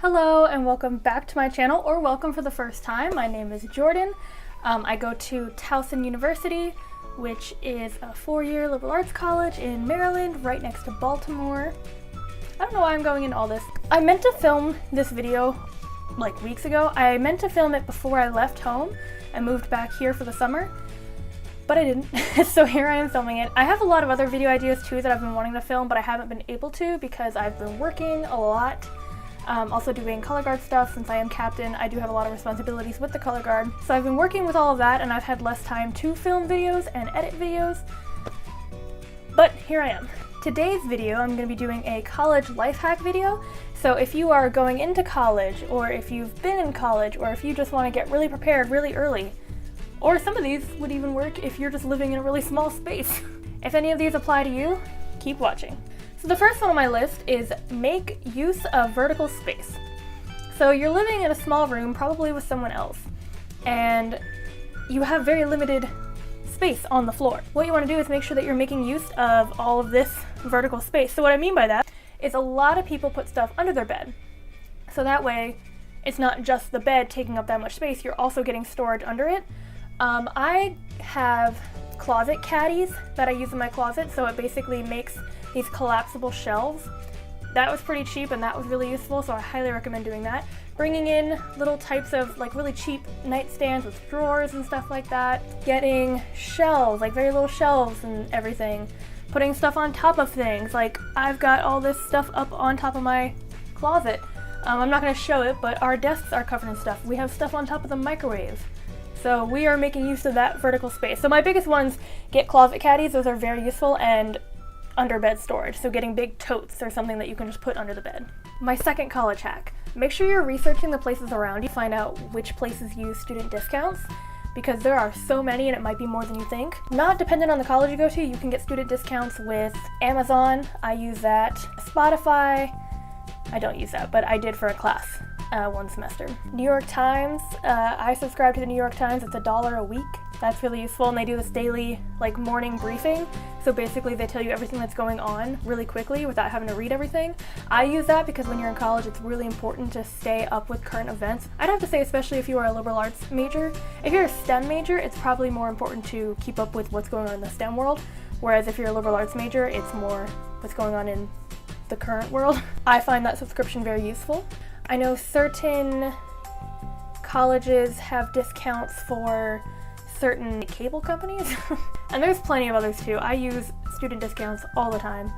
Hello and welcome back to my channel, or welcome for the first time. My name is Jordan. I go to Towson University, which is a 4-year liberal arts college in Maryland, right next to Baltimore. I don't know why I'm going into all this. I meant to film this video like weeks ago. I meant to film it before I left home and moved back here for the summer, but I didn't. So here I am filming it. I have a lot of other video ideas too that I've been wanting to film, but I haven't been able to because I've been working a lot. Also doing color guard stuff. Since I am captain, I do have a lot of responsibilities with the color guard. So I've been working with all of that and I've had less time to film videos and edit videos. But here I am. Today's video, I'm going to be doing a college life hack video. So if you are going into college, or if you've been in college, or if you just want to get really prepared really early, or some of these would even work if you're just living in a really small space. If any of these apply to you, keep watching. So the first one on my list is make use of vertical space. So you're living in a small room, probably with someone else, and you have very limited space on the floor. What you want to do is make sure that you're making use of all of this vertical space. So what I mean by that is a lot of people put stuff under their bed. So that way it's not just the bed taking up that much space, you're also getting storage under it. I have closet caddies that I use in my closet, so it basically makes these collapsible shelves. That was pretty cheap and that was really useful, so I highly recommend doing that. Bringing in little types of like really cheap nightstands with drawers and stuff like that. Getting shelves, like very little shelves and everything. Putting stuff on top of things, like I've got all this stuff up on top of my closet. I'm not going to show it, but our desks are covered in stuff. We have stuff on top of the microwave. So we are making use of that vertical space. So my biggest ones, get closet caddies, those are very useful, and under bed storage, so getting big totes or something that you can just put under the bed. My second college hack, make sure you're researching the places around you, find out which places use student discounts, because there are so many and it might be more than you think. Not dependent on the college you go to, you can get student discounts with Amazon, I use that. Spotify, I don't use that, but I did for a class one semester. New York Times, I subscribe to the New York Times, it's $1 a week. That's really useful, and they do this daily like morning briefing. So basically they tell you everything that's going on really quickly without having to read everything. I use that because when you're in college it's really important to stay up with current events. I'd have to say, especially if you are a liberal arts major. If you're a STEM major, it's probably more important to keep up with what's going on in the STEM world, whereas if you're a liberal arts major, it's more what's going on in the current world. I find that subscription very useful. I know certain colleges have discounts for certain cable companies, and there's plenty of others too. I use student discounts all the time.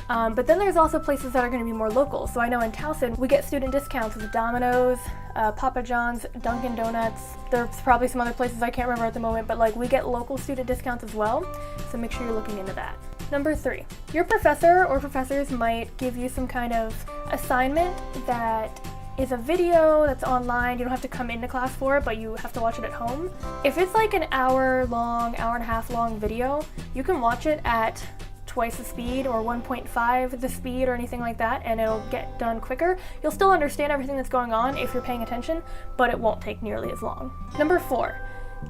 But then there's also places that are going to be more local. So I know in Towson we get student discounts with Domino's, Papa John's, Dunkin' Donuts. There's probably some other places I can't remember at the moment, but like we get local student discounts as well. So make sure you're looking into that. Number 3, your professor or professors might give you some kind of assignment that is a video that's online. You don't have to come into class for it, but you have to watch it at home. If it's like an hour long, hour and a half long video, you can watch it at twice the speed or 1.5 the speed or anything like that, and it'll get done quicker. You'll still understand everything that's going on if you're paying attention, but it won't take nearly as long. Number 4,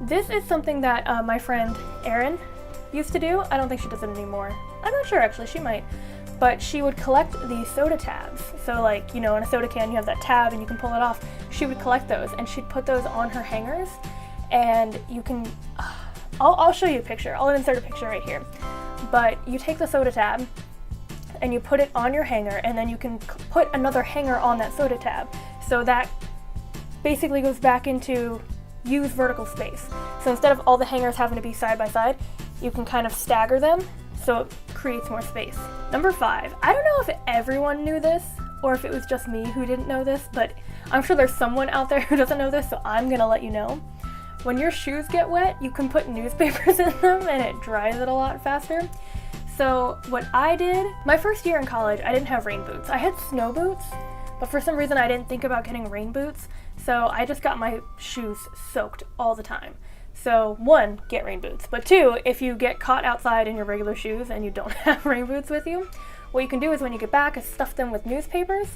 this is something that my friend Erin used to do. I don't think she does it anymore. I'm not sure actually, she might. But she would collect these soda tabs. So like, you know, in a soda can you have that tab and you can pull it off. She would collect those and she'd put those on her hangers, and you can, I'll show you a picture. I'll insert a picture right here. But you take the soda tab and you put it on your hanger, and then you can put another hanger on that soda tab. So that basically goes back into use vertical space. So instead of all the hangers having to be side by side, you can kind of stagger them, so it creates more space. Number 5, I don't know if everyone knew this or if it was just me who didn't know this, but I'm sure there's someone out there who doesn't know this, so I'm gonna let you know. When your shoes get wet, you can put newspapers in them and it dries it a lot faster. So what I did, my first year in college, I didn't have rain boots. I had snow boots, but for some reason I didn't think about getting rain boots, so I just got my shoes soaked all the time. So 1, get rain boots, but 2, if you get caught outside in your regular shoes and you don't have rain boots with you, what you can do is when you get back is stuff them with newspapers.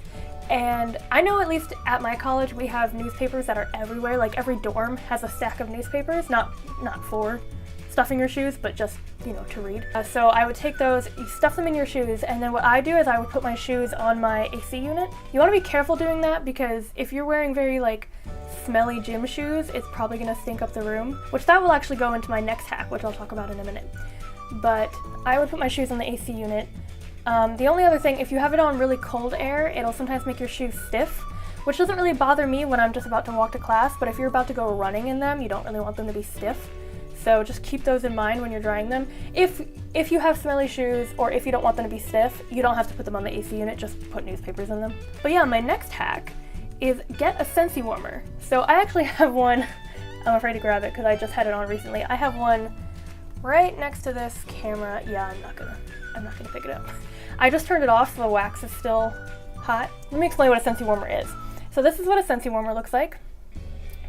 And I know at least at my college we have newspapers that are everywhere, like every dorm has a stack of newspapers, not for stuffing your shoes, but just to read. So I would take those, you stuff them in your shoes, and then what I do is I would put my shoes on my AC unit. You want to be careful doing that because if you're wearing very like smelly gym shoes, it's probably going to stink up the room, which that will actually go into my next hack, which I'll talk about in a minute. But I would put my shoes on the AC unit. The only other thing, if you have it on really cold air, it'll sometimes make your shoes stiff, which doesn't really bother me when I'm just about to walk to class, but if you're about to go running in them, you don't really want them to be stiff. So just keep those in mind when you're drying them. If you have smelly shoes or if you don't want them to be stiff, you don't have to put them on the AC unit, just put newspapers in them. But yeah, my next hack is get a Scentsy warmer. So I actually have one, I'm afraid to grab it because I just had it on recently. I have one right next to this camera. Yeah, I'm not gonna pick it up. I just turned it off so the wax is still hot. Let me explain what a Scentsy warmer is. So this is what a Scentsy warmer looks like.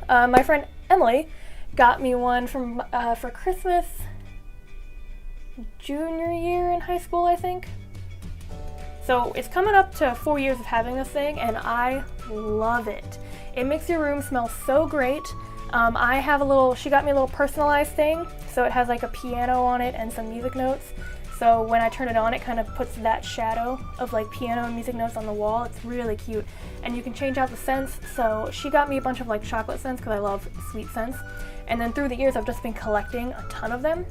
My friend Emily got me one for Christmas junior year in high school, I think. So it's coming up to 4 years of having this thing, and I love it. It makes your room smell so great. She got me a little personalized thing, so it has like a piano on it and some music notes. So when I turn it on, it kind of puts that shadow of like piano and music notes on the wall. It's really cute. And you can change out the scents. So she got me a bunch of like chocolate scents because I love sweet scents. And then through the years, I've just been collecting a ton of them.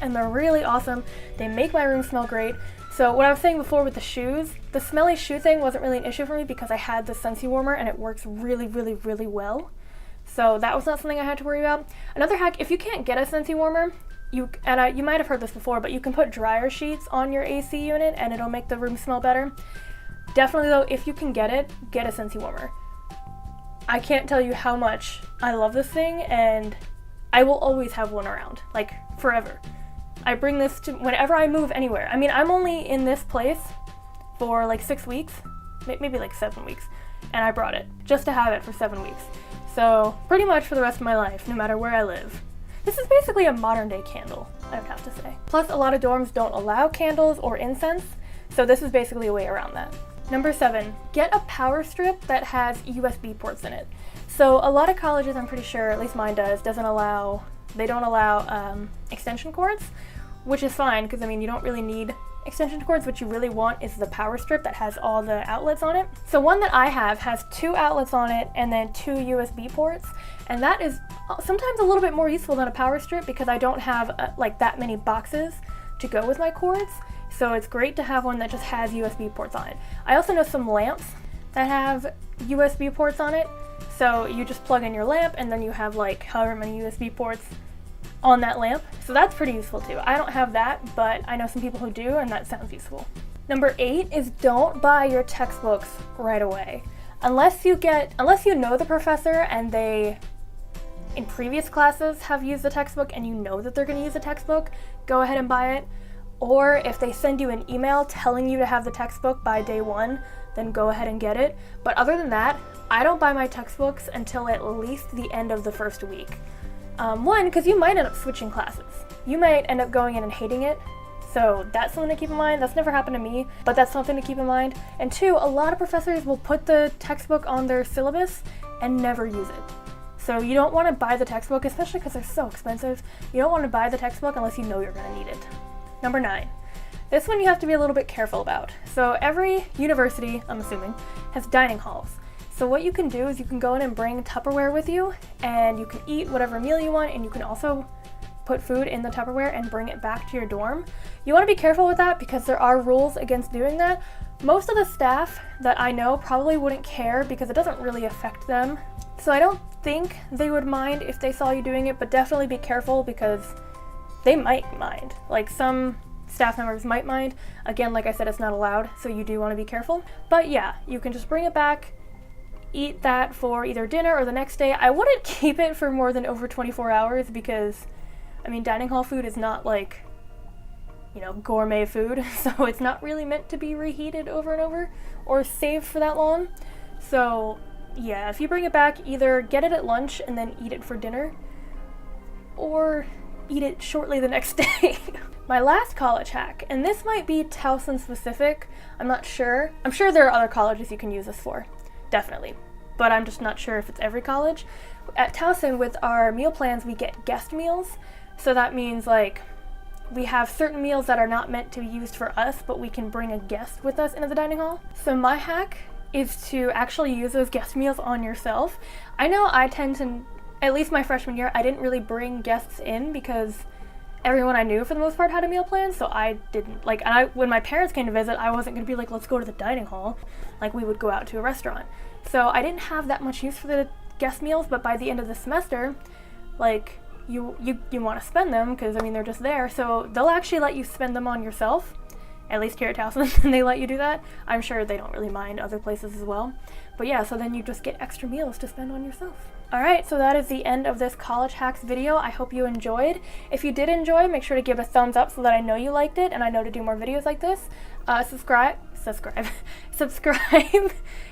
And they're really awesome. They make my room smell great. So what I was saying before with the shoes, the smelly shoe thing wasn't really an issue for me because I had the Scentsy warmer and it works really, really, really well. So that was not something I had to worry about. Another hack, if you can't get a Scentsy warmer, you might have heard this before, but you can put dryer sheets on your AC unit and it'll make the room smell better. Definitely though, if you can get it, get a Scentsy warmer. I can't tell you how much I love this thing, and I will always have one around, like forever. I bring this to whenever I move anywhere. I mean, I'm only in this place for like 6 weeks, maybe like 7 weeks, and I brought it just to have it for 7 weeks. So pretty much for the rest of my life, no matter where I live. This is basically a modern day candle, I would have to say. Plus, a lot of dorms don't allow candles or incense, so this is basically a way around that. Number 7, get a power strip that has USB ports in it. So a lot of colleges, I'm pretty sure, at least mine does, they don't allow extension cords, which is fine because I mean you don't really need extension cords. What you really want is the power strip that has all the outlets on it. So one that I have has 2 outlets on it and then 2 USB ports, and that is sometimes a little bit more useful than a power strip because I don't have like that many boxes to go with my cords. So it's great to have one that just has USB ports on it. I also know some lamps that have USB ports on it. So you just plug in your lamp and then you have like however many USB ports on that lamp. So that's pretty useful too. I don't have that, but I know some people who do, and that sounds useful. Number 8 is don't buy your textbooks right away. Unless you know the professor and they in previous classes have used the textbook and you know that they're going to use the textbook, go ahead and buy it. Or if they send you an email telling you to have the textbook by day 1, then go ahead and get it. But other than that, I don't buy my textbooks until at least the end of the first week. One, because you might end up switching classes. You might end up going in and hating it. So that's something to keep in mind. That's never happened to me, but that's something to keep in mind. And 2, a lot of professors will put the textbook on their syllabus and never use it. So you don't want to buy the textbook, especially because they're so expensive. You don't want to buy the textbook unless you know you're going to need it. Number 9. This one you have to be a little bit careful about. So every university, I'm assuming, has dining halls. So what you can do is you can go in and bring Tupperware with you, and you can eat whatever meal you want, and you can also put food in the Tupperware and bring it back to your dorm. You want to be careful with that because there are rules against doing that. Most of the staff that I know probably wouldn't care because it doesn't really affect them. So I don't think they would mind if they saw you doing it, but definitely be careful because they might mind. Like some staff members might mind. Again, like I said, it's not allowed, so you do want to be careful. But yeah, you can just bring it back, eat that for either dinner or the next day. I wouldn't keep it for more than over 24 hours because, I mean, dining hall food is not like, you know, gourmet food, so it's not really meant to be reheated over and over or saved for that long. So yeah, if you bring it back, either get it at lunch and then eat it for dinner, or eat it shortly the next day. My last college hack, and this might be Towson specific, I'm not sure. I'm sure there are other colleges you can use this for, definitely, but I'm just not sure if it's every college. At Towson, with our meal plans, we get guest meals, so that means like we have certain meals that are not meant to be used for us, but we can bring a guest with us into the dining hall. So my hack is to actually use those guest meals on yourself. I know I tend to, at least my freshman year, I didn't really bring guests in because everyone I knew for the most part had a meal plan, so I didn't, like, when my parents came to visit, I wasn't going to be like, let's go to the dining hall, like we would go out to a restaurant. So I didn't have that much use for the guest meals, but by the end of the semester, like, you want to spend them, because, I mean, they're just there, so they'll actually let you spend them on yourself, at least here at Towson, and they let you do that. I'm sure they don't really mind other places as well. But yeah, so then you just get extra meals to spend on yourself. Alright, so that is the end of this college hacks video. I hope you enjoyed. If you did enjoy, make sure to give it a thumbs up so that I know you liked it and I know to do more videos like this. Subscribe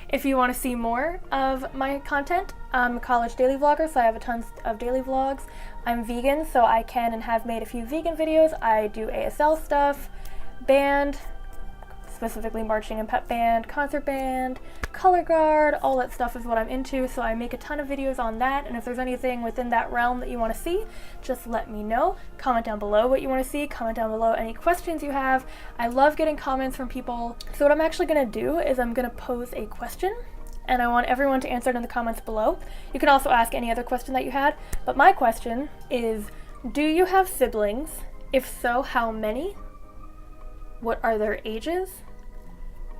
if you want to see more of my content. I'm a college daily vlogger, so I have a ton of daily vlogs. I'm vegan, so I can and have made a few vegan videos. I do ASL stuff, band, specifically marching and pep band, concert band, color guard, all that stuff is what I'm into, so I make a ton of videos on that, and if there's anything within that realm that you want to see, just let me know. Comment down below what you want to see, comment down below any questions you have. I love getting comments from people, so what I'm actually going to do is I'm going to pose a question, and I want everyone to answer it in the comments below. You can also ask any other question that you had, but my question is, do you have siblings? If so, how many? What are their ages?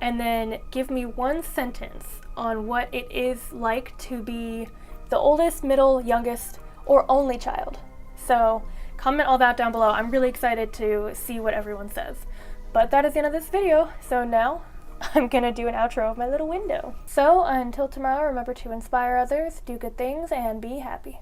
And then give me one sentence on what it is like to be the oldest, middle, youngest, or only child. So comment all that down below. I'm really excited to see what everyone says. But that is the end of this video. So now I'm gonna do an outro of my little window. So until tomorrow, remember to inspire others, do good things, and be happy.